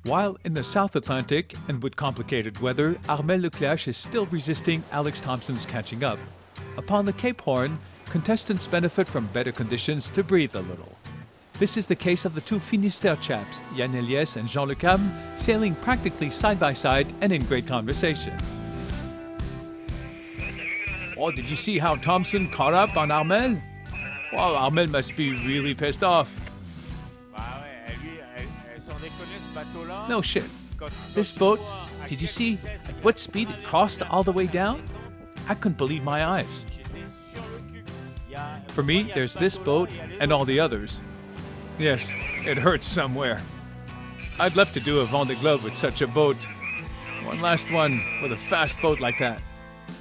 While in the South Atlantic and with complicated weather, Armel is still resisting Alex Thomson's catching up. Upon the Cape Horn, contestants benefit from better conditions to breathe a little. This is the case of the two Finistère chaps, Yann Elies and Jean Le Cam, sailing practically side by side and in great conversation. Oh, did you see how Thomson caught up on Armel? Well, Armel must be really pissed off. No shit. This boat, did you see at what speed it crossed all the way down? I couldn't believe my eyes. For me, there's this boat and all the others. Yes, it hurts somewhere. I'd love to do a Vendee Globe with such a boat. One last one with a fast boat like that.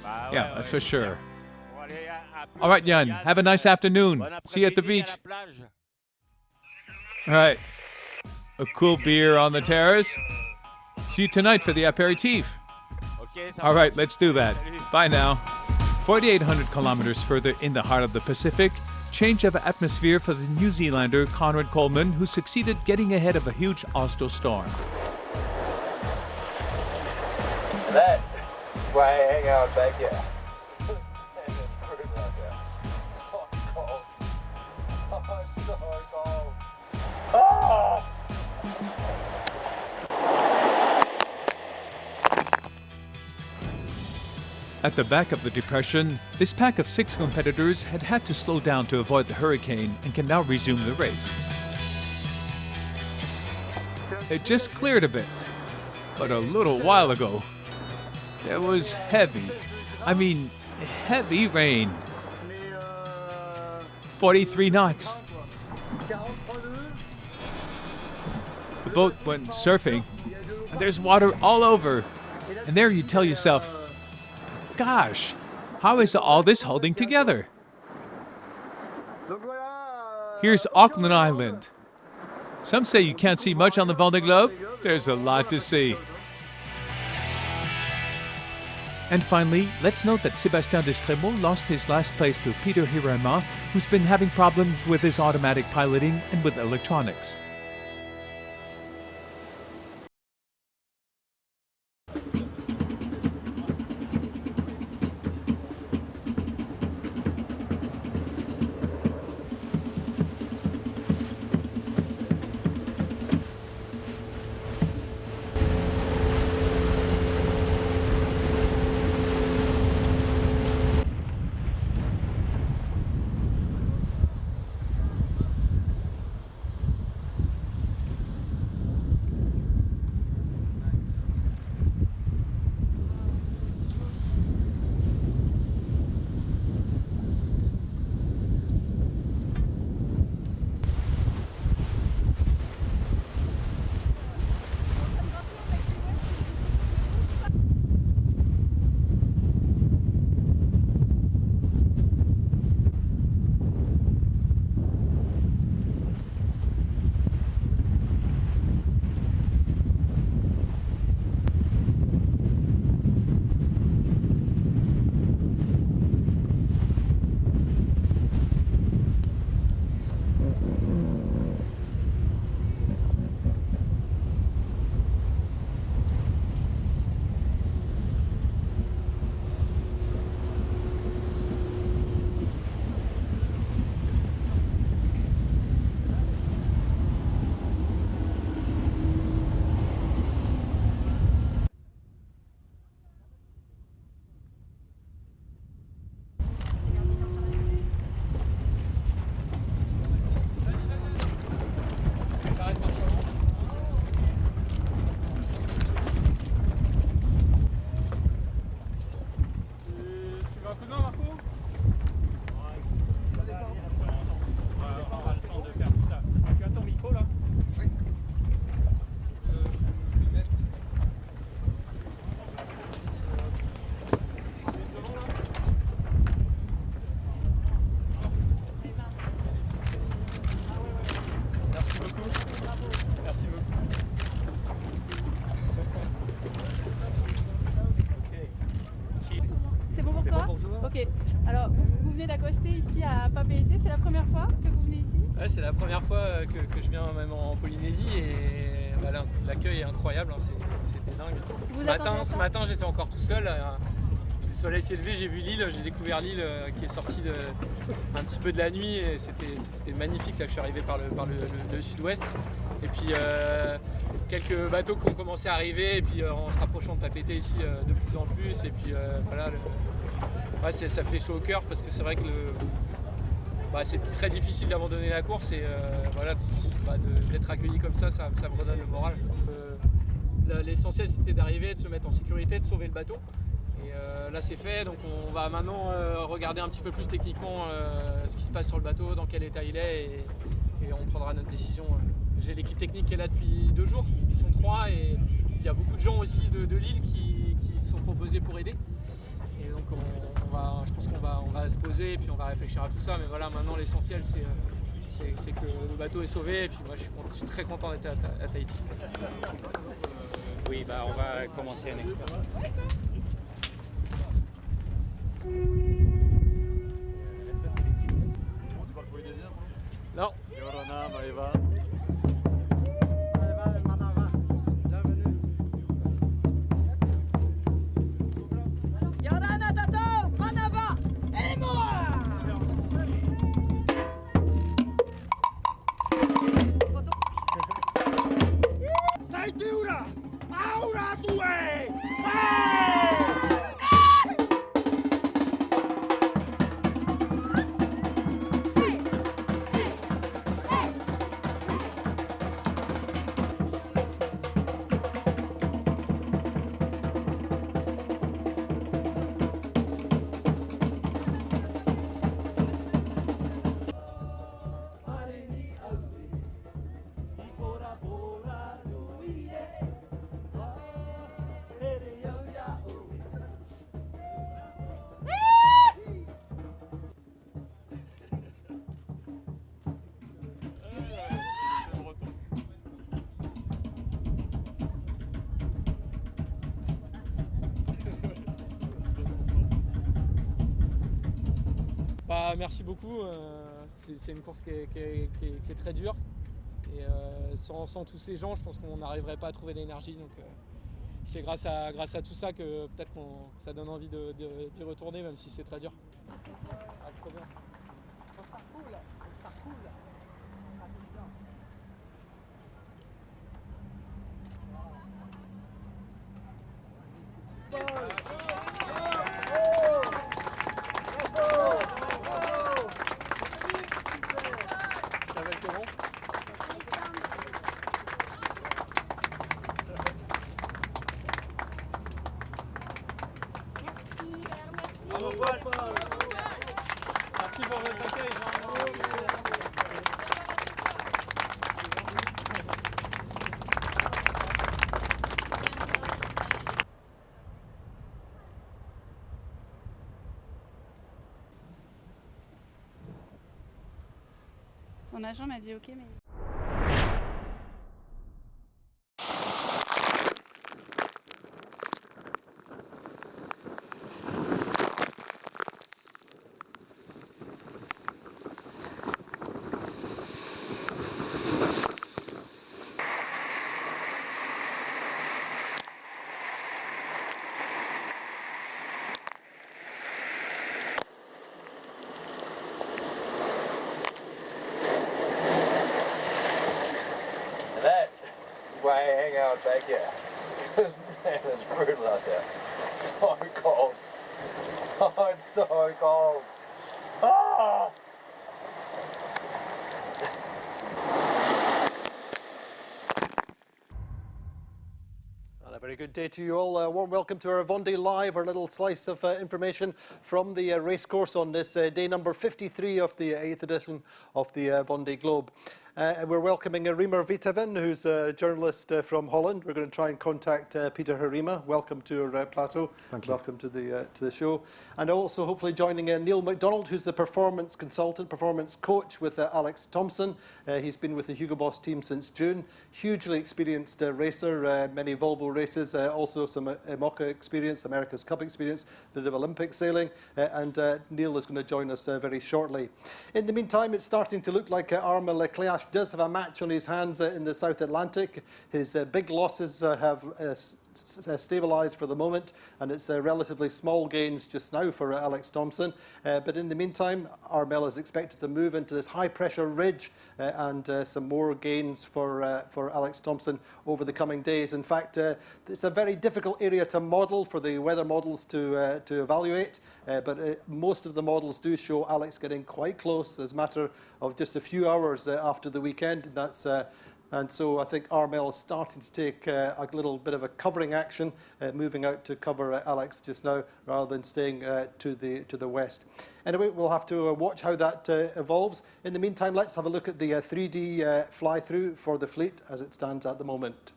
Yeah, that's for sure. All right, Yann, have a nice afternoon. See you at the beach. All right. A cool beer on the terrace. See you tonight for the aperitif. All right, let's do that. Bye now. 4,800 kilometers further in the heart of the Pacific, change of atmosphere for the New Zealander Conrad Colman, who succeeded getting ahead of a huge Austral storm. That's why I hang out back here. At the back of the depression, this pack of 6 competitors had to slow down to avoid the hurricane and can now resume the race. It just cleared a bit, but a little while ago, there was heavy rain. 43 knots. The boat went surfing, and there's water all over. And there you tell yourself, gosh, how is all this holding together? Here's Auckland Island. Some say you can't see much on the Vendee Globe. There's a lot to see. And finally, let's note that Sébastien Destremaux lost his last place to Peter Heerema, who's been having problems with his automatic piloting and with electronics. Ok, alors vous venez d'accoster ici à Papeete, c'est la première fois que vous venez ici? Ouais, c'est la première fois que je viens même en Polynésie et bah, l'accueil est incroyable, hein, c'était dingue. Ce matin j'étais encore tout seul. Le soleil s'est levé, j'ai vu l'île, j'ai découvert l'île qui est sortie un petit peu de la nuit et c'était magnifique. Là, je suis arrivé par le sud-ouest. Et puis quelques bateaux qui ont commencé à arriver et puis en se rapprochant de Tahiti ici de plus en plus. Et puis voilà, ouais, ça fait chaud au cœur parce que c'est vrai que c'est très difficile d'abandonner la course et voilà, d'être accueilli comme ça me redonne le moral. L'essentiel c'était d'arriver, de se mettre en sécurité, de sauver le bateau. Et là c'est fait, donc on va maintenant regarder un petit peu plus techniquement ce qui se passe sur le bateau, dans quel état il est et on prendra notre décision. J'ai l'équipe technique qui est là depuis 2 jours, ils sont 3 et il y a beaucoup de gens aussi de l'île qui sont proposés pour aider. Et donc je pense qu'on va se poser et puis on va réfléchir à tout ça, mais voilà, maintenant l'essentiel c'est que le bateau est sauvé et puis moi je suis très content d'être à Tahiti. Oui, on va commencer un expert. Non. Yorona, Maeva. Yorana, Tato, Manava, et moi. Taitiura! Aura tue! Merci beaucoup, c'est une course qui est très dure et sans tous ces gens je pense qu'on n'arriverait pas à trouver l'énergie, donc c'est grâce à tout ça que peut-être ça donne envie d'y retourner même si c'est très dur. Trop bien. Merci pour votre accueil. Son agent m'a dit ok, mais... Why I hang out back here. Because man, it's brutal out there. So cold. Oh, it's so cold. Ah! And a very good day to you all. A warm welcome to our Vendee Live, our little slice of information from the racecourse on this day number 53 of the 8th edition of the Vendee Globe. We're welcoming Heerema Vitaven, who's a journalist from Holland. We're going to try and contact Peter Heerema. Welcome to our plateau. Thank you. Welcome to the show. And also hopefully joining Neil MacDonald, who's the performance consultant, performance coach with Alex Thomson. He's been with the Hugo Boss team since June. Hugely experienced racer, many Volvo races, also some IMOCA experience, America's Cup experience, a bit of Olympic sailing. And Neil is going to join us very shortly. In the meantime, it's starting to look like Armel clash does have a match on his hands in the South Atlantic. His big losses have stabilised for the moment, and it's relatively small gains just now for Alex Thomson. But in the meantime, Armel is expected to move into this high-pressure ridge and some more gains for Alex Thomson over the coming days. In fact, it's a very difficult area to model for the weather models to evaluate, but most of the models do show Alex getting quite close as a matter of just a few hours after the weekend. And so I think Armel is starting to take a little bit of a covering action, moving out to cover Alex just now, rather than staying to the west. Anyway, we'll have to watch how that evolves. In the meantime, let's have a look at the 3D fly-through for the fleet as it stands at the moment.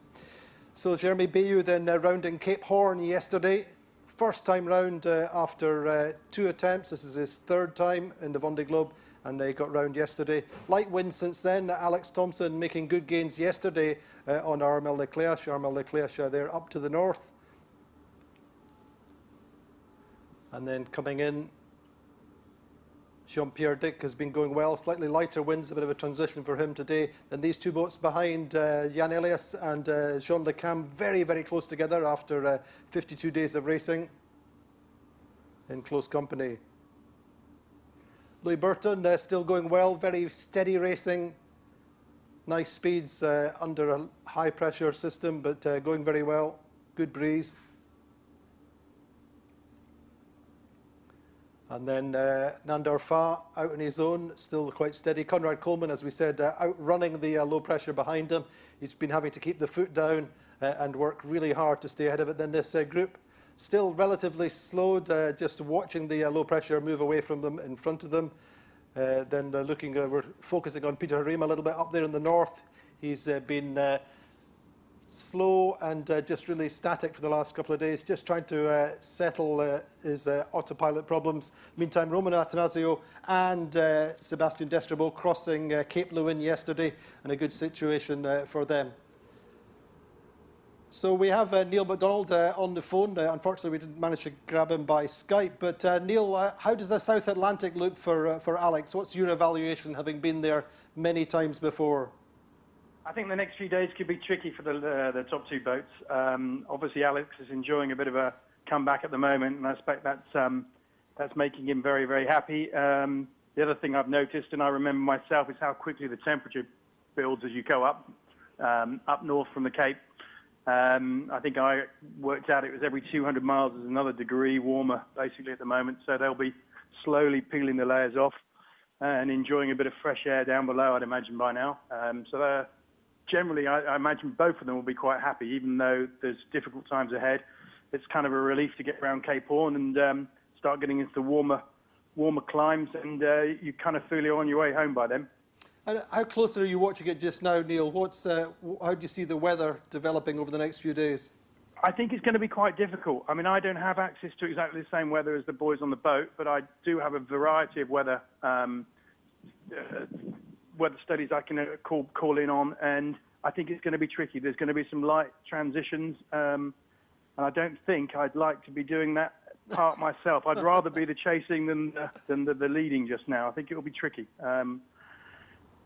So Jeremy Bayou then rounding Cape Horn yesterday. First time round after 2 attempts. This is his 3rd time in the Vendee Globe, and they got round yesterday. Light wind since then. Alex Thomson making good gains yesterday on Armel Leclerc. Armel Leclerc there up to the north. And then coming in, Jean-Pierre Dick has been going well. Slightly lighter winds, a bit of a transition for him today. Then these two boats behind, Yann Elies and Jean Le Cam, very, very close together after 52 days of racing in close company. Louis Burton still going well, very steady racing. Nice speeds under a high pressure system, but going very well. Good breeze. And then Nandor Fa out on his own, still quite steady. Conrad Colman, as we said, outrunning the low pressure behind him. He's been having to keep the foot down and work really hard to stay ahead of it. Then this group, still relatively slowed, just watching the low pressure move away from them, in front of them. Then we're focusing on Peter Heerema a little bit up there in the north. He's been slow and just really static for the last couple of days, just trying to settle his autopilot problems. Meantime, Roman Atanasio and Sebastian Destrabo crossing Cape Lewin yesterday, and a good situation for them. So we have Neil MacDonald on the phone. Unfortunately, we didn't manage to grab him by Skype. But Neil, how does the South Atlantic look for Alex? What's your evaluation, having been there many times before? I think the next few days could be tricky for the top 2 boats. Obviously, Alex is enjoying a bit of a comeback at the moment, and I expect that's making him very, very happy. The other thing I've noticed, and I remember myself, is how quickly the temperature builds as you go up north from the Cape. I think I worked out it was every 200 miles is another degree warmer, basically, at the moment. So they'll be slowly peeling the layers off and enjoying a bit of fresh air down below, I'd imagine, by now. So generally, I imagine both of them will be quite happy, even though there's difficult times ahead. It's kind of a relief to get around Cape Horn and start getting into the warmer climes, and you kind of feel you're on your way home by then. And how close are you watching it just now, Neil? How do you see the weather developing over the next few days? I think it's going to be quite difficult. I mean, I don't have access to exactly the same weather as the boys on the boat, but I do have a variety of weather studies I can call in on, and I think it's going to be tricky. There's going to be some light transitions, and I don't think I'd like to be doing that part myself. I'd rather be the chasing than the leading just now. I think it will be tricky.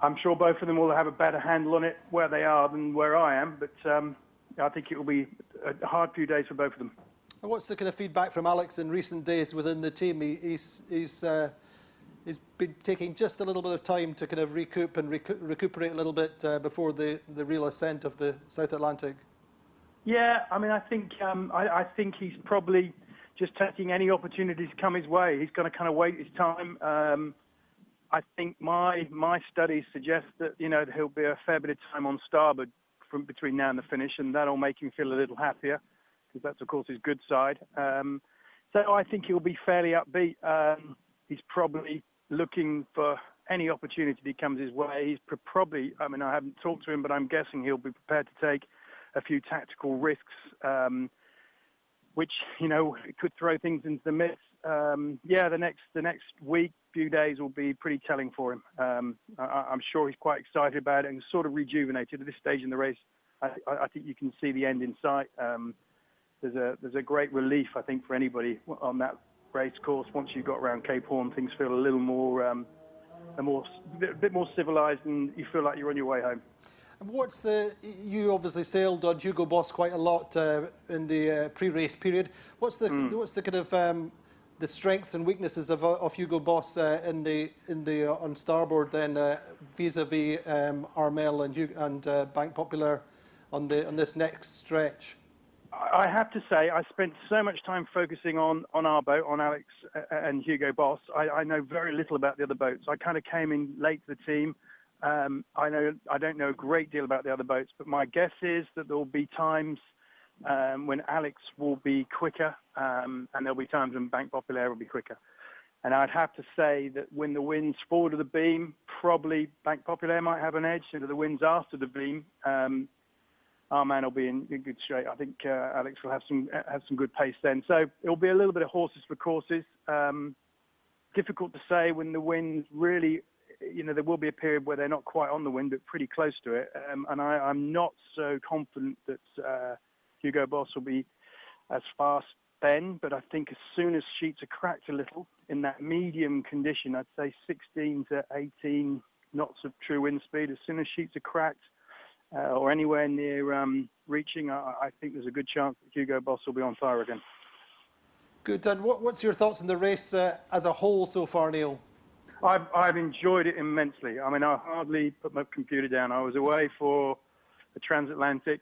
I'm sure both of them will have a better handle on it where they are than where I am, but I think it will be a hard few days for both of them. And what's the kind of feedback from Alex in recent days within the team? He's been taking just a little bit of time to kind of recoup and recuperate a little bit before the real ascent of the South Atlantic. Yeah, I mean, I think he's probably just taking any opportunities to come his way. He's going to kind of wait his time. I think my studies suggest that, he'll be a fair bit of time on starboard from between now and the finish, and that'll make him feel a little happier, because that's, of course, his good side. So I think he'll be fairly upbeat. He's probably looking for any opportunity that comes his way. He's probably, I mean, I haven't talked to him, but I'm guessing he'll be prepared to take a few tactical risks, which, could throw things into the mix. The next week, few days will be pretty telling for him. I'm sure he's quite excited about it and sort of rejuvenated at this stage in the race. I think you can see the end in sight. There's a great relief, I think, for anybody on that race course. Once you got around Cape Horn, things feel a little more bit more civilized, and you feel like you're on your way home. And you obviously sailed on Hugo Boss quite a lot in the pre-race period. What's the kind of the strengths and weaknesses of Hugo Boss on starboard then vis-a-vis Armel and Bank Populaire on this next stretch? I have to say, I spent so much time focusing on our boat, on Alex and Hugo Boss. I know very little about the other boats. I kind of came in late to the team. I don't know a great deal about the other boats, but my guess is that there will be times when Alex will be quicker, and there'll be times when Bank Populaire will be quicker. And I'd have to say that when the wind's forward of the beam, probably Bank Populaire might have an edge. And if the wind's after the beam, our man will be in good shape. I think Alex will have some good pace then. So it'll be a little bit of horses for courses. Difficult to say when the wind's really, there will be a period where they're not quite on the wind, but pretty close to it. And I'm not so confident that Hugo Boss will be as fast then. But I think as soon as sheets are cracked a little in that medium condition, I'd say 16 to 18 knots of true wind speed, as soon as sheets are cracked, or anywhere near reaching, I think there's a good chance that Hugo Boss will be on fire again. Good. And what's your thoughts on the race as a whole so far, Neil? I've enjoyed it immensely. I mean, I hardly put my computer down. I was away for the transatlantic.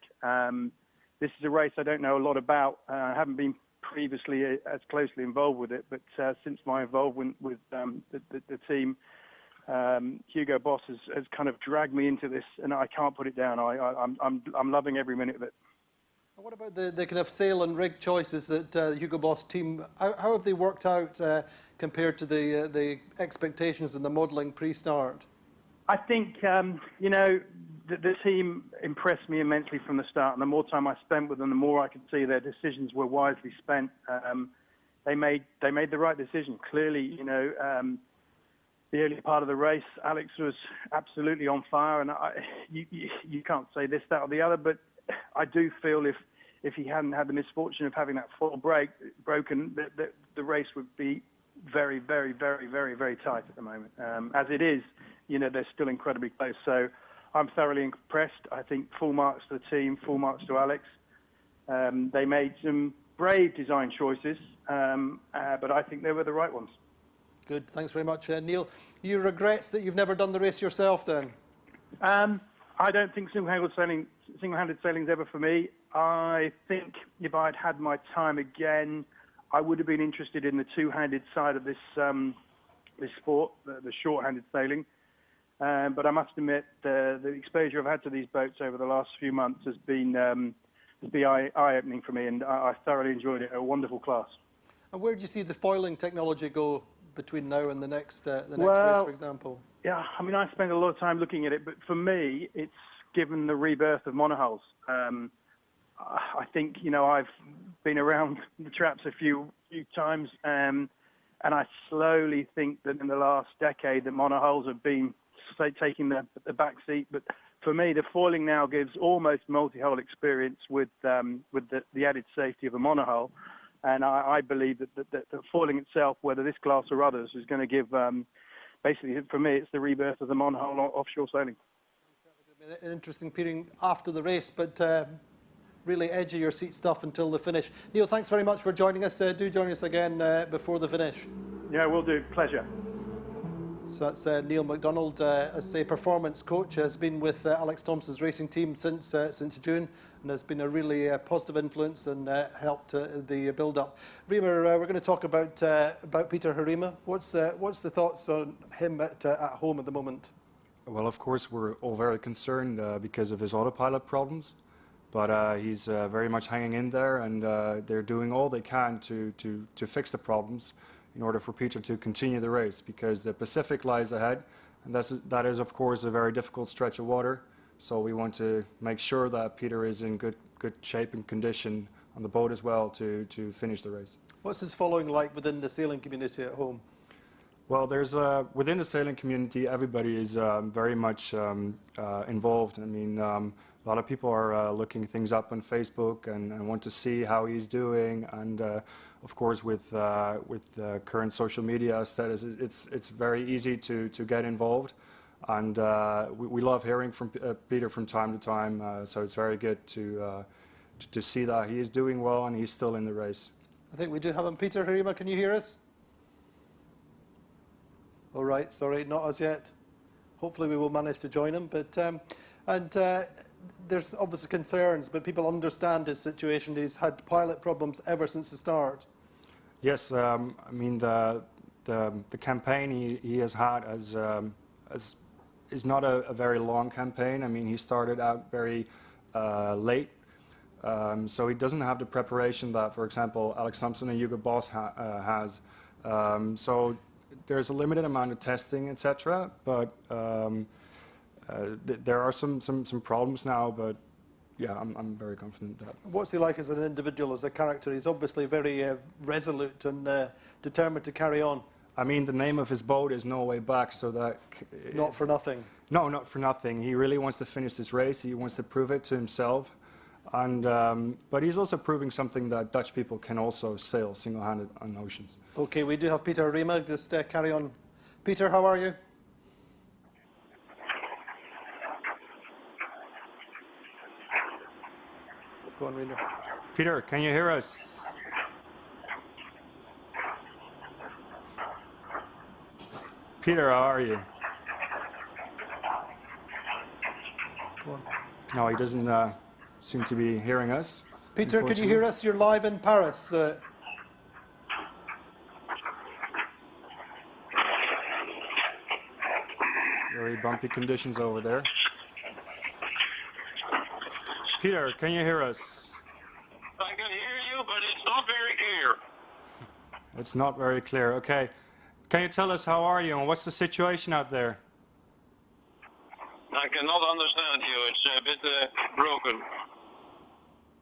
This is a race I don't know a lot about. I haven't been previously as closely involved with it, but since my involvement with the team, Hugo Boss has kind of dragged me into this, and I can't put it down. I'm loving every minute of it. What about the kind of sail and rig choices that the Hugo Boss team? How have they worked out compared to the expectations and the modelling pre-start? I think the team impressed me immensely from the start, and the more time I spent with them, the more I could see their decisions were wisely spent. They made the right decision. Clearly, the early part of the race, Alex was absolutely on fire, and you can't say this, that, or the other, but I do feel if he hadn't had the misfortune of having that full broken, the race would be very, very, very, very, very tight at the moment. As it is, they're still incredibly close. So I'm thoroughly impressed. I think full marks to the team, full marks to Alex. They made some brave design choices, but I think they were the right ones. Good. Thanks very much, Neil. You regrets that you've never done the race yourself then? I don't think single-handed sailing's ever for me. I think if I'd had my time again, I would have been interested in the two-handed side of this sport, the short-handed sailing. But I must admit, the exposure I've had to these boats over the last few months has been eye-opening for me, and I thoroughly enjoyed it. A wonderful class. And where do you see the foiling technology go between now and the next race, for example? Yeah, I mean, I spend a lot of time looking at it, but for me, it's given the rebirth of monohulls. I think, I've been around the traps a few times, and I slowly think that in the last decade, the monohulls have been taking the back seat. But for me, the foiling now gives almost multi-hull experience with the added safety of a monohull. And I believe that the foiling itself, whether this class or others, is going to give, basically, for me, it's the rebirth of the monohull offshore sailing. An interesting period after the race, but really edge of your seat stuff until the finish. Neil, thanks very much for joining us. Do join us again before the finish. Yeah, will do. Pleasure. So that's Neil McDonald, as a performance coach, has been with Alex Thomson's racing team since June, and has been a really positive influence and helped the build-up. Heerema, we're going to talk about Peter Heerema. What's the thoughts on him at home at the moment? Well, of course, we're all very concerned because of his autopilot problems, but he's very much hanging in there, and they're doing all they can to fix the problems in order for Peter to continue the race, because the Pacific lies ahead, and that is of course a very difficult stretch of water. So we want to make sure that Peter is in good shape and condition on the boat as well to finish the race. What's his following like within the sailing community at home? Well, there's within the sailing community, everybody is very much involved. I mean, A lot of people are looking things up on Facebook and want to see how he's doing. And of course, with the current social media status, it's very easy to get involved. And we love hearing from Peter from time to time. So it's very good to see that he is doing well and he's still in the race. I think we do have him. Peter, Heerema, can you hear us? All right, sorry, not as yet. Hopefully we will manage to join him. But there's obviously concerns, but people understand his situation. He's had pilot problems ever since the start. Yes, I mean the campaign he has had is not a very long campaign. I mean, he started out very late, so he doesn't have the preparation that, for example, Alex Thomson and Hugo Boss has. So there's a limited amount of testing, etc. But there are some problems now. But yeah, I'm very confident that. What's he like as an individual, as a character? He's obviously very resolute and determined to carry on. I mean, the name of his boat is No Way Back, so that... Not for nothing? No, not for nothing. He really wants to finish this race. He wants to prove it to himself. And, but he's also proving something that Dutch people can also sail single-handed on oceans. Okay, we do have Peter Heerema. Just carry on. Peter, how are you? Go on, Rainer. Peter, can you hear us? Peter, how are you? Go on. No, he doesn't seem to be hearing us. Peter, could you hear us? You're live in Paris. Very bumpy conditions over there. Peter, can you hear us? I can hear you, but it's not very clear. It's not very clear. Okay. Can you tell us how are you and what's the situation out there? I cannot understand you. It's a bit broken.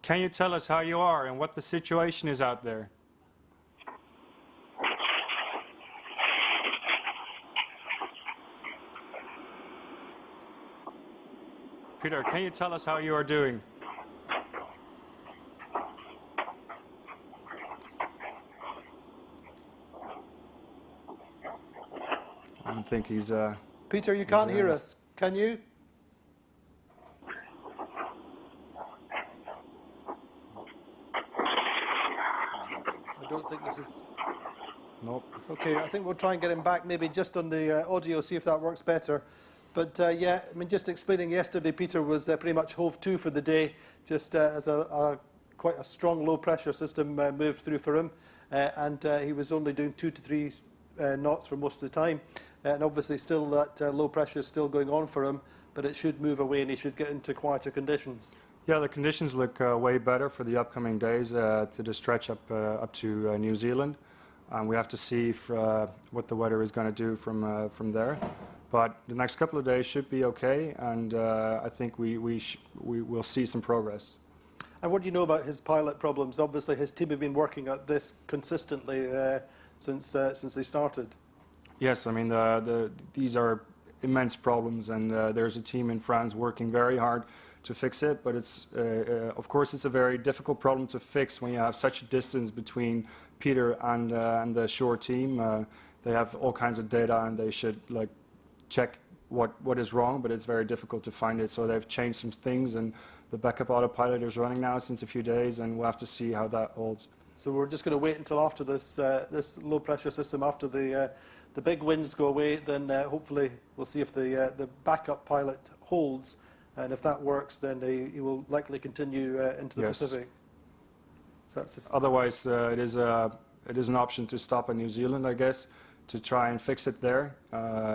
Can you tell us how you are and what the situation is out there? Peter, can you tell us how you are doing? I don't think he's... Peter, you can't hear us, can you? I don't think this is... Nope. Okay, I think we'll try and get him back maybe just on the audio, see if that works better. But yeah, I mean, just explaining yesterday, Peter was pretty much hove to for the day, just as quite a strong low pressure system moved through for him. And he was only doing 2 to 3 knots for most of the time. And obviously still that low pressure is still going on for him, but it should move away and he should get into quieter conditions. Yeah, the conditions look way better for the upcoming days to the stretch up to New Zealand. We have to see if, what the weather is going to do from there. But the next couple of days should be okay, and I think we will see some progress. And what do you know about his pilot problems? Obviously, his team have been working at this consistently since they started. Yes, I mean these are immense problems, and there's a team in France working very hard to fix it. But it's of course it's a very difficult problem to fix when you have such a distance between Peter and the shore team. They have all kinds of data, and they should check what is wrong, but it's very difficult to find it. So they've changed some things, and the backup autopilot is running now since a few days, and we'll have to see how that holds. So we're just going to wait until after this this low pressure system, after the big winds go away, then hopefully we'll see if the backup pilot holds, and if that works, then he will likely continue into the Pacific. So that's otherwise, it is an option to stop in New Zealand, I guess, to try and fix it there,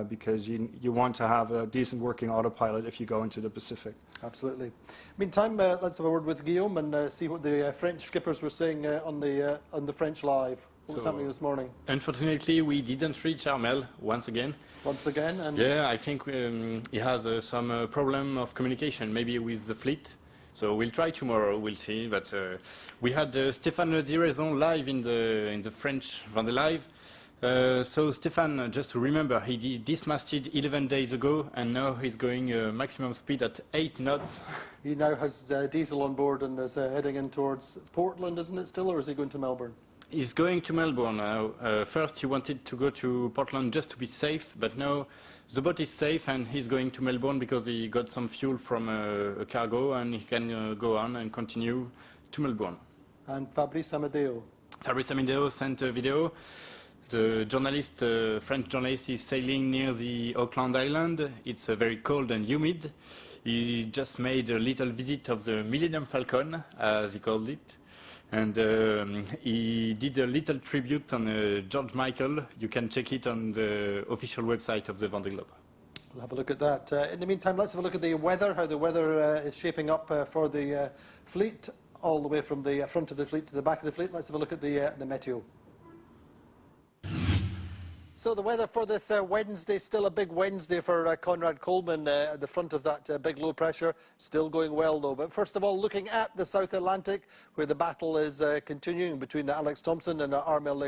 because you want to have a decent working autopilot if you go into the Pacific. Absolutely. Meantime, let's have a word with Guillaume and see what the French skippers were saying on the French live. What was happening this morning? Unfortunately, we didn't reach Armel once again. Once again? And yeah, I think he has some problem of communication, maybe with the fleet. So we'll try tomorrow, we'll see. But we had Stéphane Diraison live in the French Vendee live. So Stefan, just to remember, he dismasted 11 days ago, and now he's going maximum speed at 8 knots. He now has diesel on board and is heading in towards Portland, isn't it still, or is he going to Melbourne? He's going to Melbourne now. First he wanted to go to Portland just to be safe, but now the boat is safe and he's going to Melbourne because he got some fuel from a cargo and he can go on and continue to Melbourne. And Fabrice Amadeo? Fabrice Amadeo sent a video. The journalist, French journalist, is sailing near the Auckland Island. It's very cold and humid. He just made a little visit of the Millennium Falcon, as he called it. And he did a little tribute on George Michael. You can check it on the official website of the Vendee Globe. We'll have a look at that. In the meantime, let's have a look at the weather, how the weather is shaping up for the fleet, all the way from the front of the fleet to the back of the fleet. Let's have a look at the meteo. So the weather for this Wednesday, still a big Wednesday for Conrad Colman at the front of that big low pressure, still going well though. But first of all, looking at the South Atlantic, where the battle is continuing between Alex Thomson and Armel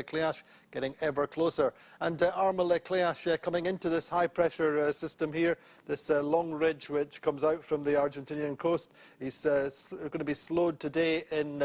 getting ever closer. And Armel coming into this high pressure system here, this long ridge which comes out from the Argentinian coast, he's going to be slowed today in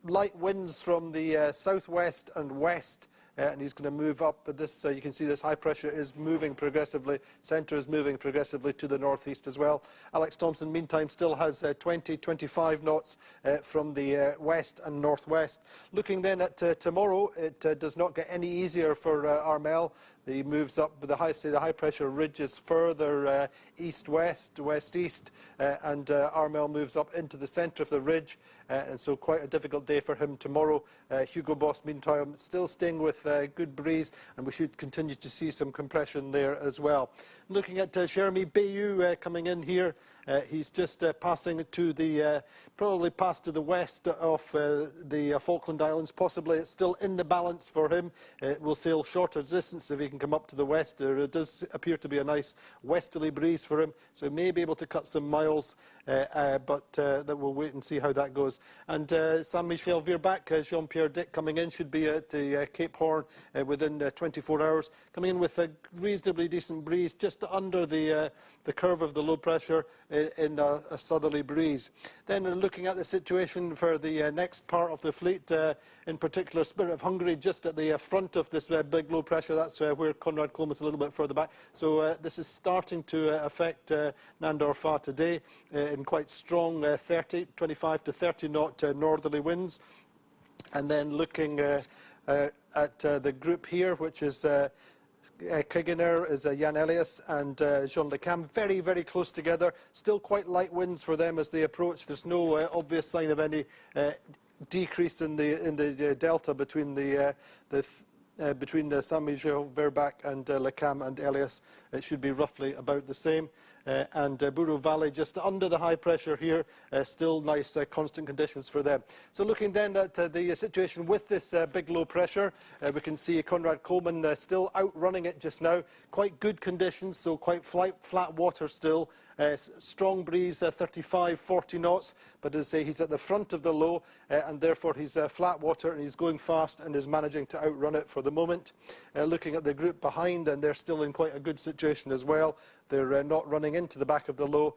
light winds from the southwest and west. And he's going to move up, but this, you can see this high pressure is moving progressively. Centre is moving progressively to the northeast as well. Alex Thomson, meantime, still has 20-25 knots from the west and northwest. Looking then at tomorrow, it does not get any easier for Armel. He moves up, but the high pressure ridge is further east-west, west-east, and Armel moves up into the centre of the ridge, and so quite a difficult day for him tomorrow. Hugo Boss, meantime, still staying with good breeze, and we should continue to see some compression there as well. Looking at Jeremy Bayou coming in here, he's just passing to the, probably past to the west of the Falkland Islands. Possibly it's still in the balance for him. It will sail shorter distance if he can come up to the west. There does appear to be a nice westerly breeze for him, so he may be able to cut some miles, but that we'll wait and see how that goes. And Saint-Michel Virbac, Jean-Pierre Dick coming in, should be at the Cape Horn within 24 hours, coming in with a reasonably decent breeze just under the curve of the low pressure in a southerly breeze. Then looking at the situation for the next part of the fleet, in particular Spirit of Hungary, just at the front of this big low pressure. That's where Conrad Colman is a little bit further back. So this is starting to affect Nandorfa today in quite strong 25 to 30 knot northerly winds. And then looking at the group here, which is Kegener, is Yann Elies and Jean Le Cam, very, very close together. Still quite light winds for them as they approach. There's no obvious sign of any decrease in the delta between Saint-Michel, Virbac and Le Cam and Elies. It should be roughly about the same. And Buru Valley just under the high pressure here, still nice constant conditions for them. So looking then at the situation with this big low pressure, we can see Conrad Colman still outrunning it just now. Quite good conditions, so quite flat water still. Strong breeze, 35-40 knots, but as I say, he's at the front of the low, and therefore he's flat water and he's going fast and is managing to outrun it for the moment. Looking at the group behind, and they're still in quite a good situation as well. They're not running into the back of the low,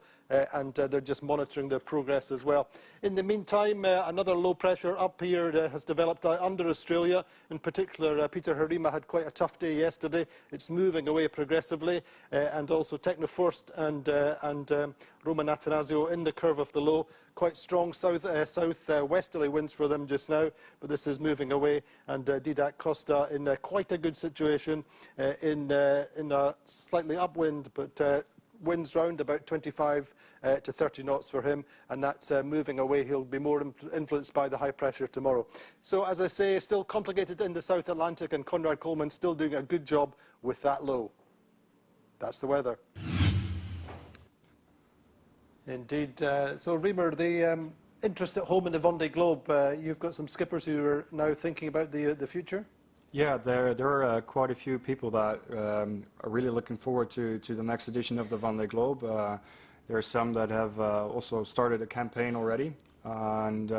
and they're just monitoring their progress as well. In the meantime, another low pressure up here has developed under Australia. In particular, Peter Heerema had quite a tough day yesterday. It's moving away progressively, and also Technofirst and Roman Atanasio in the curve of the low. Quite strong south-westerly winds for them just now, but this is moving away. And Didac Costa in quite a good situation in a slightly upwind, but winds round about 25 to 30 knots for him, and that's moving away. He'll be more influenced by the high pressure tomorrow. So as I say, still complicated in the South Atlantic, and Conrad Colman still doing a good job with that low. That's the weather. Indeed. So, Remer, the interest at home in the Vendee Globe, you've got some skippers who are now thinking about the future? Yeah, there are quite a few people that are really looking forward to the next edition of the Vendee Globe. There are some that have also started a campaign already, and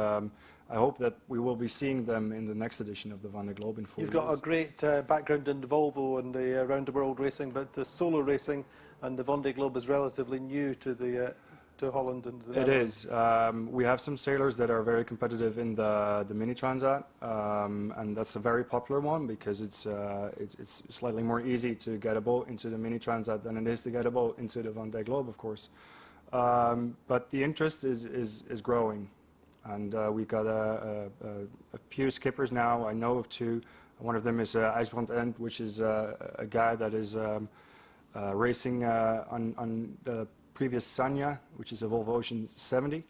I hope that we will be seeing them in the next edition of the Vendee Globe in 4 years. You've got a great background in the Volvo and the round-the-world racing, but the solo racing and the Vendee Globe is relatively new to Holland and the Netherlands. It is. We have some sailors that are very competitive in the mini transat, and that's a very popular one because it's slightly more easy to get a boat into the mini transat than it is to get a boat into the Vendee Globe, of course. But the interest is growing, and we've got a few skippers now. I know of two. One of them is IJsbrand End, which is a guy that is racing on the previous Sanya, which is a Volvo Ocean 70.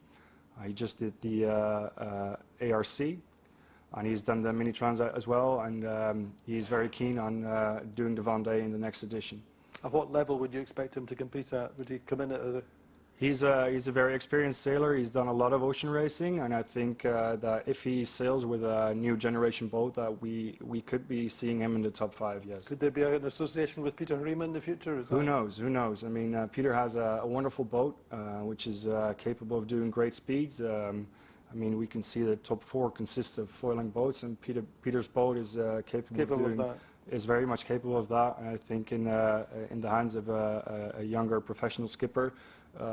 He just did the ARC, and he's done the mini transat as well, and he's very keen on doing the Vendee in the next edition. At what level would you expect him to compete at? Would he come in at a... He's a very experienced sailor. He's done a lot of ocean racing, and I think that if he sails with a new generation boat, that we could be seeing him in the top 5. Yes. Could there be an association with Peter Heerema in the future? Who knows? Who knows? I mean, Peter has a wonderful boat, which is capable of doing great speeds. I mean, we can see the top 4 consists of foiling boats, and Peter's boat is capable of that. Is very much capable of that, and I think in the hands of a younger professional skipper,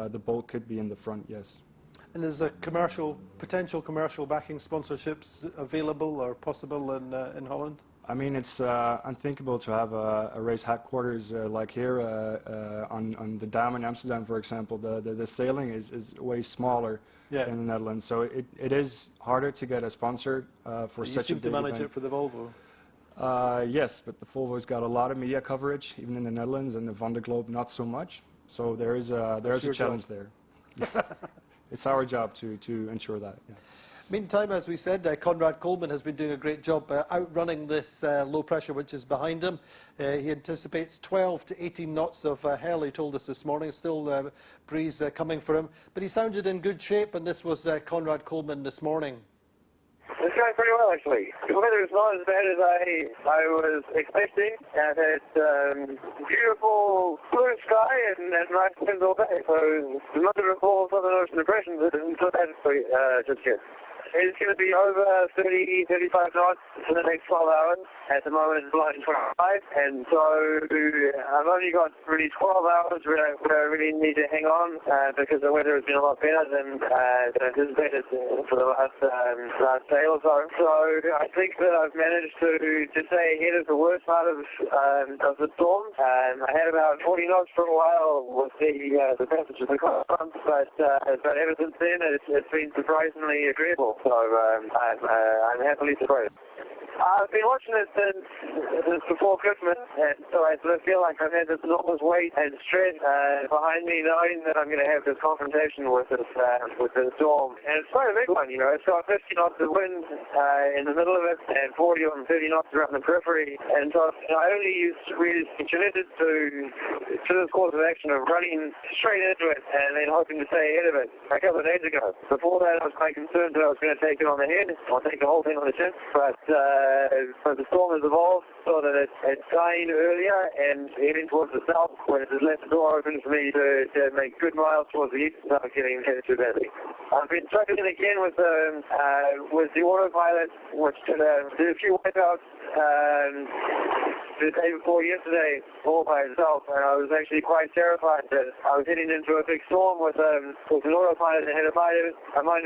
the boat could be in the front, yes. And is a potential commercial backing sponsorships available or possible in Holland? I mean, it's unthinkable to have a race headquarters like here on the dam in Amsterdam, for example. The sailing is way smaller in the Netherlands, so it is harder to get a sponsor for such a big event. You seem to manage it for the Volvo. Yes, but the Volvo's got a lot of media coverage, even in the Netherlands, and the Vendee Globe not so much. So there is a challenge there. It's our job to ensure that. Yeah. Meantime, as we said, Conrad Colman has been doing a great job outrunning this low pressure which is behind him. He anticipates 12 to 18 knots of hell, he told us this morning. Still breeze coming for him. But he sounded in good shape, and this was Conrad Colman this morning. It's going pretty well, actually. The weather is not as bad as I was expecting. I've had beautiful blue sky and nice winds all day, so there's nothing to recall Southern Ocean depressions until that just yet. It's going to be over 30, 35 knots for the next 12 hours. At the moment it's blowing 25, and so I've only got really 12 hours where I really need to hang on because the weather has been a lot better than anticipated for the last day or so. So I think that I've managed to stay ahead of the worst part of the storm. I had about 40 knots for a while with the passage of the cold front, but ever since then it's been surprisingly agreeable. So I'm happily surprised. I've been watching it since before Christmas, and so I sort of feel like I've had this enormous weight and stress behind me, knowing that I'm going to have this confrontation with the storm. And it's quite a big one, you know. It's got 50 knots of wind in the middle of it, and 40 or 30 knots around the periphery. And so I only really committed to this course of action of running straight into it and then hoping to stay ahead of it a couple of days ago. Before that, I was quite concerned that I was going to take it on the head, or take the whole thing on the chin, but the storm has evolved so that it's dying earlier and heading towards the south, when it has left the door open for me to make good miles towards the east without getting headed too badly. I've been struggling again with the autopilot, which did a few wipeouts the day before yesterday all by itself, and I was actually quite terrified that I was heading into a big storm with an autopilot ahead of mine.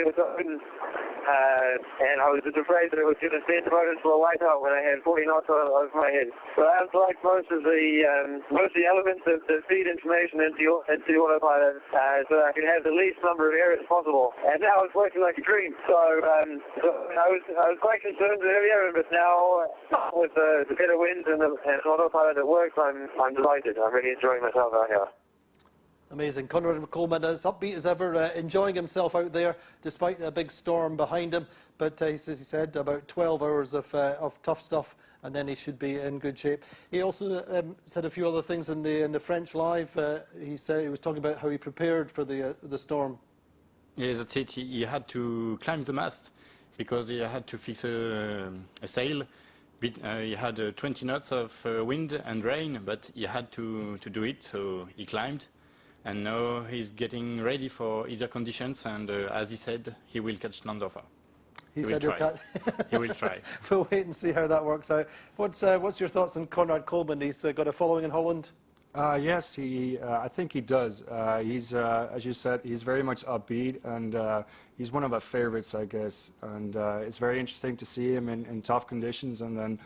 It was open, and I was just afraid that it was going to send the boat into a whiteout when I had 40 knots over my head. So I unplugged most of the elements that feed information into the autopilot so that I could have the least number of errors possible. And now it's working like a dream. So I was quite concerned earlier, but now with the better winds and the autopilot that works, I'm delighted. I'm really enjoying myself out here. Amazing. Conrad Colman, as upbeat as ever, enjoying himself out there despite a big storm behind him. But he said about 12 hours of tough stuff, and then he should be in good shape. He also said a few other things in the French Live. He was talking about how he prepared for the storm. Yes, that's it. He had to climb the mast because he had to fix a sail. He had 20 knots of wind and rain, but he had to do it, so he climbed. And now he's getting ready for easier conditions, and as he said, he will catch land offer. He will said he'll try. catch. He will try. We'll wait and see how that works out. What's your thoughts on Conrad Colman? He's got a following in Holland. Yes, I think he does. He's, as you said, he's very much upbeat, and he's one of our favorites, I guess. And it's very interesting to see him in tough conditions, and then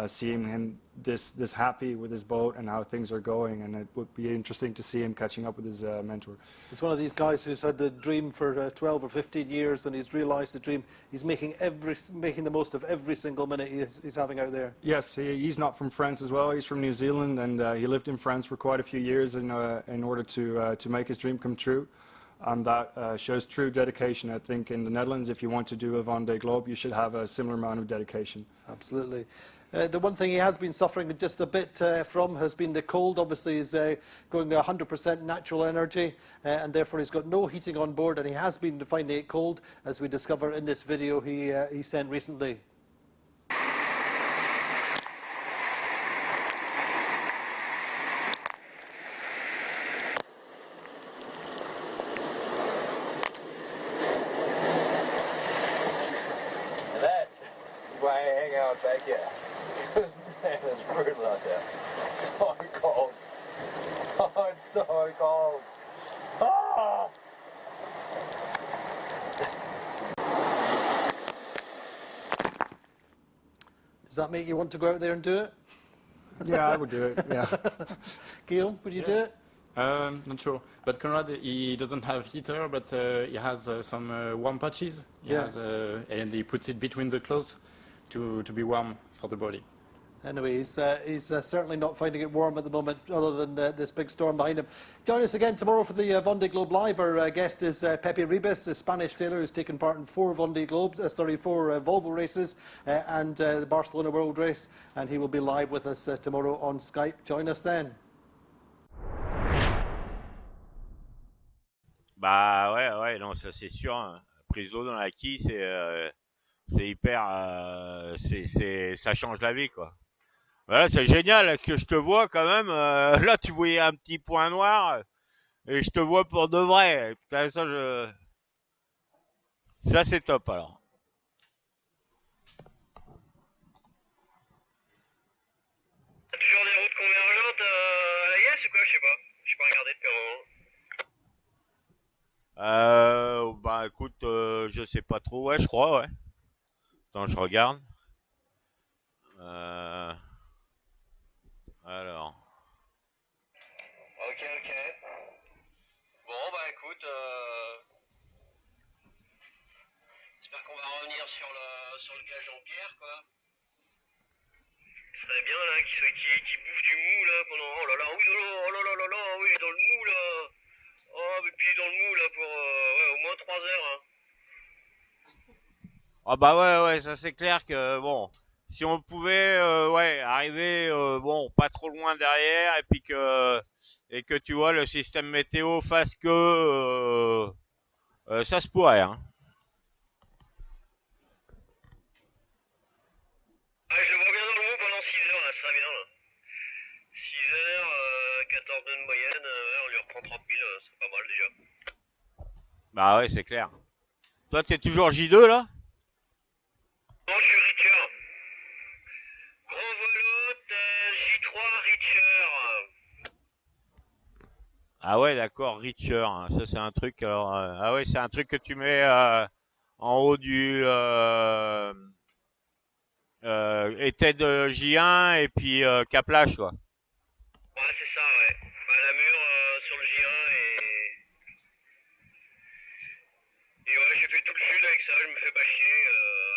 seeing him this happy with his boat and how things are going. And it would be interesting to see him catching up with his mentor. He's one of these guys who's had the dream for 12 or 15 years, and he's realised the dream. He's making the most of every single minute he's having out there. Yes, he's not from France as well. He's from New Zealand, and he lived in France for quite a few years in order to make his dream come true. And that shows true dedication. I think in the Netherlands, if you want to do a Vendee Globe, you should have a similar amount of dedication. Absolutely. The one thing he has been suffering just a bit from has been the cold. Obviously, he's going 100% natural energy, and therefore he's got no heating on board, and he has been finding it cold, as we discover in this video he sent recently. Back here. Man, it's brutal out there. So cold. Oh, it's so cold. Ah! Does that make you want to go out there and do it? Yeah, I would do it, yeah. Guillaume, would you do it? Not sure. But Conrad, he doesn't have heater, but he has some warm patches. He has, and he puts it between the clothes to be warm for the body. Anyway, he's certainly not finding it warm at the moment, other than this big storm behind him. Join us again tomorrow for the Vendee Globe Live. Our guest is Pepe Ribes, a Spanish sailor who's taken part in 4 Volvo races and the Barcelona World Race, and he will be live with us tomorrow on Skype. Join us then. Bah ouais, non, ça c'est sûr. Hein. Prise d'eau dans la quille, c'est hyper, ça change la vie, quoi. Voilà, c'est génial que je te vois quand même. Là, tu voyais un petit point noir et je te vois pour de vrai. Putain, ça c'est top alors. Toujours des routes convergentes à la Yes ou quoi? Je sais pas. Je pas regardé depuis un moment. Bah écoute, je sais pas trop. Ouais, je crois, ouais. Attends, je regarde. Alors. Ok. Bon, bah écoute, j'espère qu'on va revenir sur le gage en pierre, quoi. Ce serait bien, là, qui bouffe du mou, là, pendant... Oh là là, oui, oui, dans le mou, là. Oh, mais puis dans le mou, là, pour au moins 3 heures, hein. Ah bah ouais, ça c'est clair que, bon... Si on pouvait arriver bon pas trop loin derrière et que tu vois le système météo fasse que ça se pourrait hein. Ah, je le vois bien dans le mou pendant 6 heures là, ça serait bien là. 6 heures, 14 nœuds de moyenne, on lui reprend 30 000, c'est pas mal déjà. Bah ouais c'est clair. Toi t'es toujours J2 là? Non, je suis Richer. Grand Volote, J3 Richer. Ah ouais d'accord, Richer, hein. Ça c'est un truc alors ah ouais c'est un truc que tu mets en haut du était de J1 et puis caplage quoi. Ouais c'est ça ouais. Bah, la mure sur le J1 et ouais j'ai fait tout le sud avec ça, je me fais pas chier.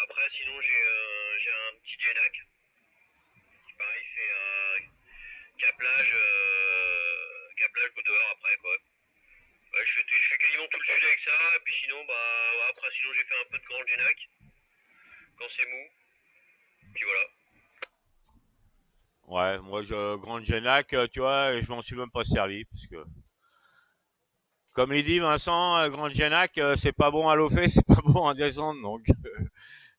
Après sinon j'ai un petit Genac. Pareil fait caplage dehors après quoi. Ouais, je fais quasiment tout le sud avec ça, et puis sinon après sinon j'ai fait un peu de grand Genac quand c'est mou. Puis voilà. Ouais, moi Grande Genac, tu vois, je m'en suis même pas servi parce que comme il dit Vincent, Grande Genac, c'est pas bon à l'eau fait, c'est pas bon à descendre donc.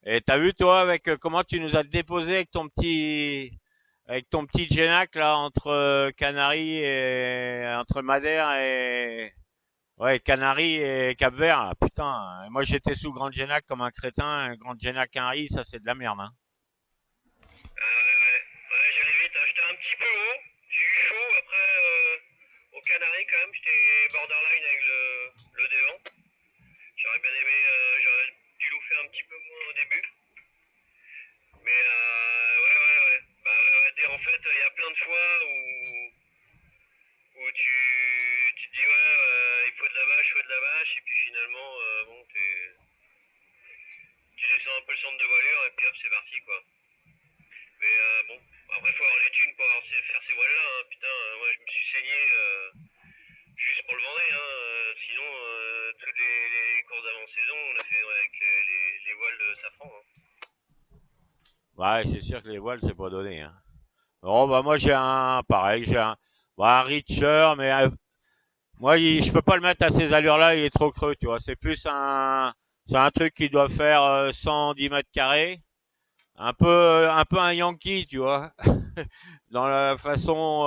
Et t'as vu toi avec comment tu nous as déposé avec ton petit Genac là entre Canaries et entre Madère Ouais, Canaries et Cap-Vert, là, putain. Moi, j'étais sous Grande Génac comme un crétin. Grande Génac Canaries, ça, c'est de la merde, hein. Ouais, j'allais vite, hein. J'étais un petit peu haut, j'ai eu chaud après au Canaries quand même, j'étais borderline avec le devant. J'aurais bien aimé, j'aurais dû l'ouvrir un petit peu moins au début. Mais ouais. Bah ouais. En fait, il y a plein de fois où tu te dis ouais, il faut de la vache, et puis finalement, bon, tu descends un peu le centre de voilure, et puis hop, c'est parti quoi. Mais bon, après faut avoir les thunes pour faire ces voiles-là, hein. Putain, moi je me suis saigné juste pour le Vendée, hein. Sinon, toutes les courses d'avant-saison, on a fait avec les voiles de safran, hein. Ouais, c'est sûr que les voiles, c'est pas donné, hein. Bon, bah, moi, j'ai un, pareil, un Richer, mais moi, je peux pas le mettre à ces allures-là, il est trop creux, tu vois. C'est un truc qui doit faire 110 mètres carrés. Un peu un Yankee, tu vois. Dans la façon,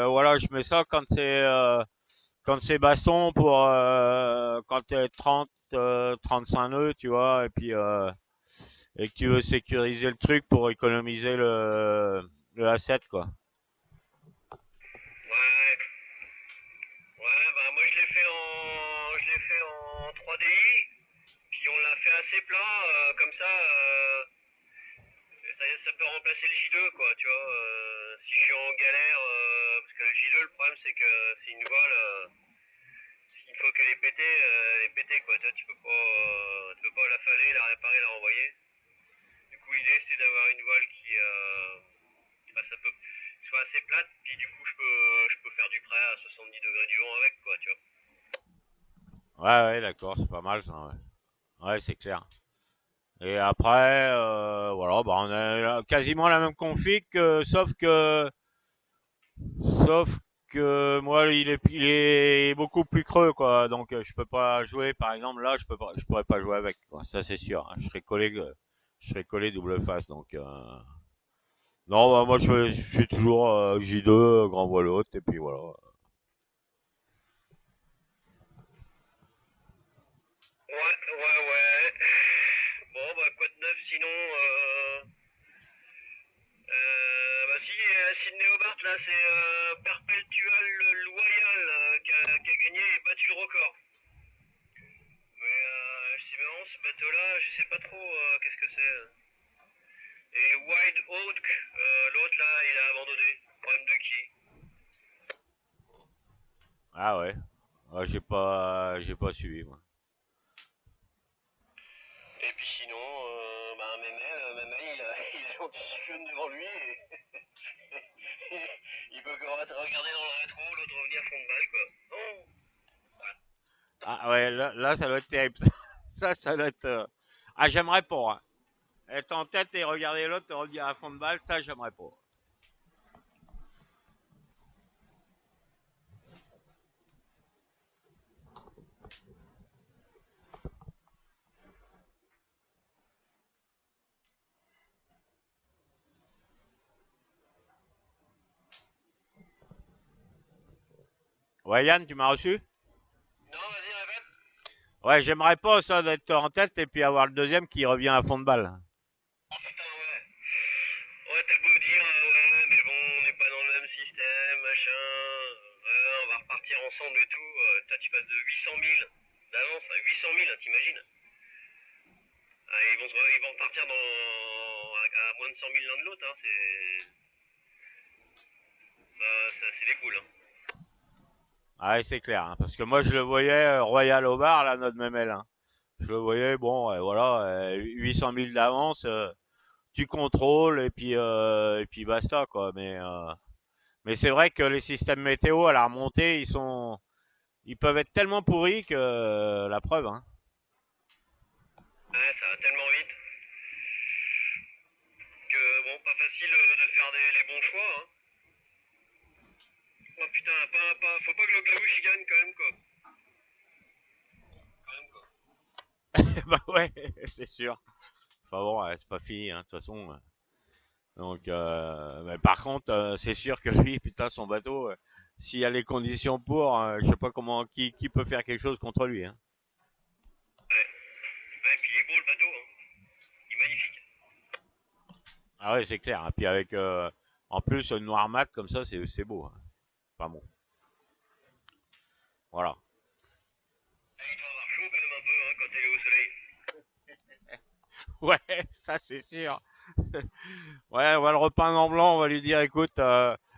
voilà, je mets ça quand c'est baston pour, quand t'es 30, 35 nœuds, tu vois, et que tu veux sécuriser le truc pour économiser le A7, quoi. Ouais, bah moi je l'ai fait en 3DI, puis on l'a fait assez plat, comme ça, ça peut remplacer le J2 quoi, tu vois. Si je suis en galère, parce que le J2 le problème c'est que c'est une voile, une fois qu'elle est pétée, elle est pétée quoi, tu vois, tu peux pas la faller, la réparer, la renvoyer. Du coup l'idée c'est d'avoir une voile qui ça peut soit assez plate, puis du coup je peux faire du prêt à 70 degrés du vent avec quoi, tu vois. Ouais, d'accord, c'est pas mal, ça, ouais. Ouais, c'est clair. Et après, voilà, bah, on a quasiment la même config, sauf que moi, il est beaucoup plus creux, quoi. Donc, je peux pas jouer, par exemple, là, je pourrais pas jouer avec, quoi. Ça, c'est sûr, hein. Je serais collé double face, donc, non, bah, moi, je suis toujours J2, grand voile haute, et puis voilà. Ouais. Bon, bah, quoi de neuf sinon bah si, Sydney Hobart, là, c'est Perpetual Loyal qui a gagné et battu le record. Mais c'est marrant, ce bateau-là, je sais pas trop qu'est-ce que c'est. Et Wild Oak, l'autre, là, il a abandonné. Problème de qui? Ah ouais. Ouais, j'ai pas suivi, moi. Et puis sinon, bah, Memel, il a l'anti-cyclone devant lui et il peut regarder dans le rétro, l'autre revenir fond de balle, quoi. Oh. Ah ouais, là, ça doit être terrible. Ça doit être. Ah, j'aimerais pas, hein. Être en tête et regarder l'autre et revenir à fond de balle, ça, j'aimerais pas. Ouais, Yann, tu m'as reçu? Non, vas-y, répète. Ouais, j'aimerais pas ça d'être en tête et puis avoir le deuxième qui revient à fond de balle. Oh putain, ouais. Ouais, t'as beau dire, ouais, mais bon, on n'est pas dans le même système, machin. On va repartir ensemble et tout. Toi, tu passes de 800 000 d'avance à 800 000, hein, t'imagines? Ah, ils vont repartir à moins de 100 000 l'un de l'autre, hein. C'est les boules, hein. Ah ouais, c'est clair, hein, parce que moi, je le voyais Royal au bar, là, notre même hein. Je le voyais, bon, voilà, 800 000 d'avance, tu contrôles et puis basta, quoi. Mais c'est vrai que les systèmes météo à la remontée, ils peuvent être tellement pourris que la preuve, hein. Ouais, ça va tellement vite que, bon, pas facile de faire les bons choix, hein. Oh putain, faut pas que le Glauche il gagne quand même, quoi. Bah ouais, c'est sûr. Enfin bon, c'est pas fini, hein, de toute façon. Donc, mais par contre, c'est sûr que lui, putain, son bateau, s'il y a les conditions pour, je sais pas comment qui peut faire quelque chose contre lui. Hein. Ouais, puis il est beau le bateau, hein. Il est magnifique. Ah ouais, c'est clair. Et puis avec en plus un noir mat comme ça, c'est beau. Hein. Pas bon. Voilà. Il doit avoir chaud quand même un peu hein, quand il est au soleil. Ouais, ça c'est sûr. Ouais, on va le repeindre en blanc, on va lui dire écoute,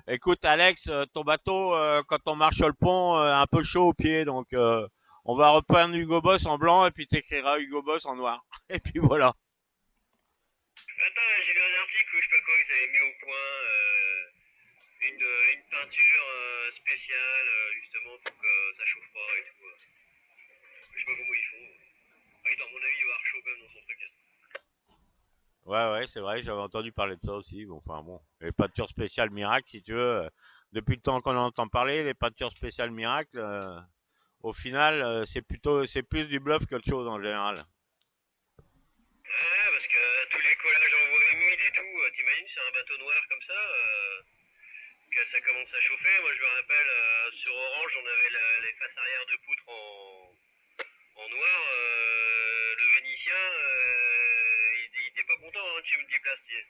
écoute Alex, ton bateau, quand on marche sur le pont, un peu chaud aux pieds, donc on va repeindre Hugo Boss en blanc et puis t'écriras Hugo Boss en noir. Et puis voilà. Attends, j'ai vu un article où je sais pas quoi, ils avaient mis au point une peinture spéciale justement pour que ça chauffe pas et tout. Je sais pas comment ils font. Ah, à mon avis, il doit avoir chaud quand même dans son truc. Ouais, c'est vrai, j'avais entendu parler de ça aussi. Bon, enfin bon, les peintures spéciales miracles, si tu veux, depuis le temps qu'on en entend parler, les peintures spéciales miracles, au final, c'est plus du bluff qu'autre chose en général. Ouais, parce que tous les collages en voie humide et tout, t'imagines sur un bateau noir comme ça, que ça commence à chauffer. Moi, je me rappelle, sur Orange, on avait les faces arrière de poutre en noir. Le Vénitien, il était pas content, hein, tu me dis plastier.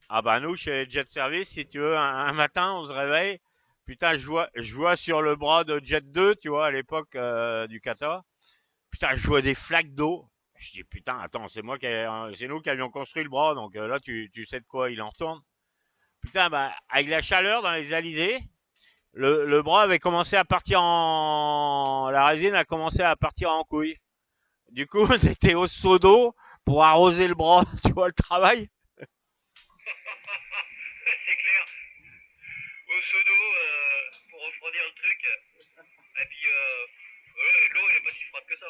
Ah bah nous, chez Jet Service, si tu veux, un matin, on se réveille, putain, je vois sur le bras de Jet 2, tu vois, à l'époque du Qatar, putain, je vois des flaques d'eau. Je dis putain, attends, c'est nous qui avions construit le bras, donc là, tu sais de quoi il en retourne. Putain, bah, avec la chaleur dans les alizés, le bras avait commencé à partir la résine a commencé à partir en couille. Du coup, on était au seau d'eau pour arroser le bras, tu vois le travail. C'est clair. Au seau d'eau pour refroidir le truc. Et puis, l'eau, elle est pas si froide que ça.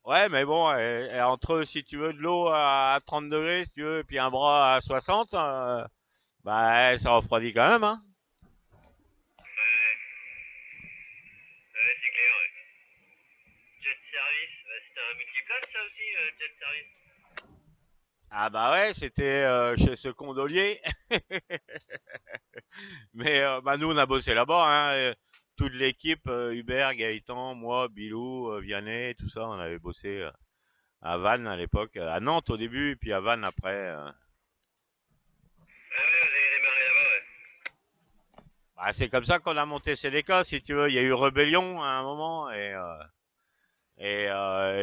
Ouais, mais bon, et entre, si tu veux, de l'eau à 30 degrés, si tu veux, et puis un bras à 60, bah, ça refroidit quand même, hein. Ouais, c'est clair, ouais. Jet Service, c'était un multiplace, ça aussi, Jet Service. Ah bah ouais, c'était chez ce condolier. Mais bah nous, on a bossé là-bas, hein. Toute l'équipe, Hubert, Gaëtan, moi, Bilou, Vianney, tout ça, on avait bossé à Vannes à l'époque, à Nantes au début, et puis à Vannes après. Ah ouais, vous avez démarré là-bas, ouais. Bah, c'est comme ça qu'on a monté CDK, si tu veux. Il y a eu rébellion à un moment, et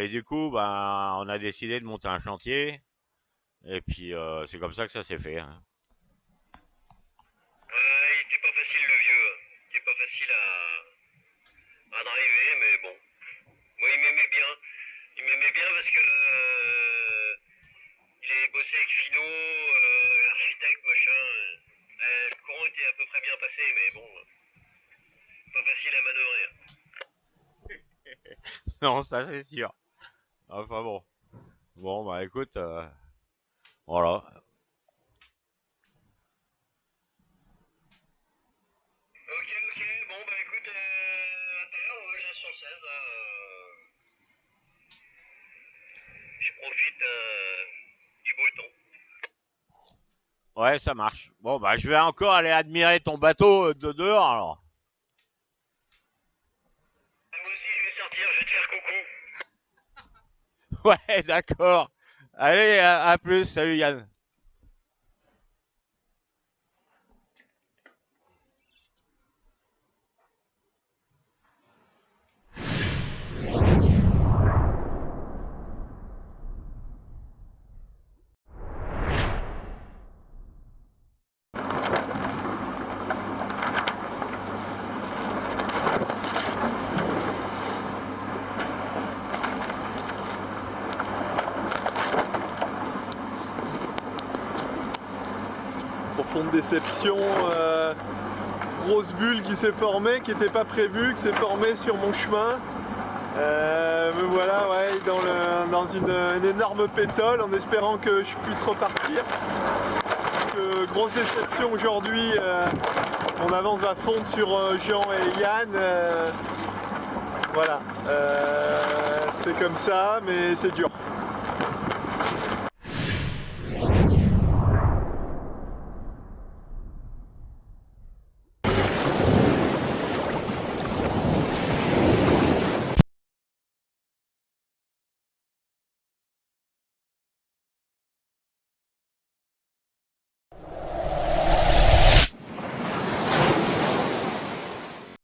du coup, bah, on a décidé de monter un chantier, et puis c'est comme ça que ça s'est fait. Hein. Il était pas facile, le vieux. Il était pas facile à driver, mais bon. Moi, il m'aimait bien. Il m'aimait bien parce que il avait bossé avec Fino, l'architecte, machin. Le courant était à peu près bien passé, mais bon, pas facile à manœuvrer. Non, ça c'est sûr. Enfin bon. Bon, bah écoute, voilà. Ok, bon, bah écoute, à tout à l'heure, je reste sur 16, là. Je profite du beau temps. Ouais, ça marche. Bon, bah je vais encore aller admirer ton bateau de dehors alors. Moi aussi, je vais sortir, je vais te faire coucou. Ouais, d'accord. Allez, à plus. Salut Yann. Profonde déception, grosse bulle qui s'est formée, qui n'était pas prévue, qui s'est formée sur mon chemin. Me voilà dans une énorme pétole en espérant que je puisse repartir. Donc, grosse déception aujourd'hui, mon avance va fondre sur Jean et Yann. Voilà, c'est comme ça, mais c'est dur.